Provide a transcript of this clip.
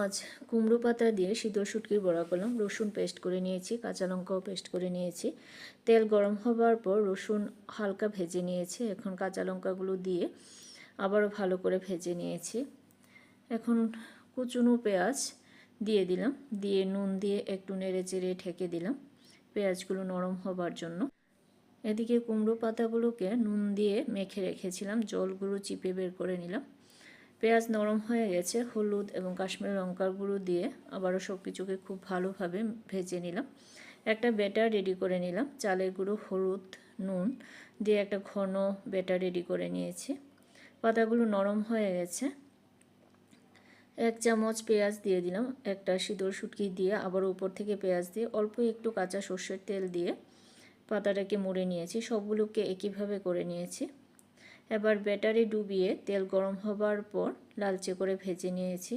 আজ কুমড়ো পাতা দিয়ে সিদ্ধ শুটকির বড়া করলাম। রসুন পেস্ট করে নিয়েছি, কাঁচা লঙ্কাও পেস্ট করে নিয়েছি। তেল গরম হবার পর রসুন হালকা ভেজে নিয়েছি। এখন কাঁচা লঙ্কাগুলো দিয়ে আবারও ভালো করে ভেজে নিয়েছি। এখন কুচনো পেঁয়াজ দিয়ে দিলাম, দিয়ে নুন দিয়ে একটু নেড়ে চেড়ে ঢেকে দিলাম পেঁয়াজগুলো নরম হবার জন্য। এদিকে কুমড়ো পাতাগুলোকে নুন দিয়ে মেখে রেখেছিলাম, জলগুলো চিপে বের করে নিলাম। পেঁয়াজ নরম হয়ে গেছে, হলুদ এবং কাশ্মীরি লঙ্কার গুঁড়ো দিয়ে আবারও সব কিছুকে খুব ভালোভাবে ভেজে নিলাম। একটা ব্যাটার রেডি করে নিলাম, চালের গুঁড়ো, হলুদ, নুন দিয়ে একটা ঘন ব্যাটার রেডি করে নিয়েছি। পাতাগুলো নরম হয়ে গেছে। 1 চামচ পেঁয়াজ দিয়ে দিলাম, একটা সিদ্ধ শুটকি দিয়ে আবার উপর থেকে পেঁয়াজ দিয়ে অল্প একটু কাঁচা সর্ষের তেল দিয়ে পাতাটাকে মুড়ে নিয়েছি। সবগুলোকে একইভাবে করে নিয়েছি। এবার ব্যাটারে ডুবিয়ে তেল গরম হবার পর লালচে করে ভেজে নিয়েছি।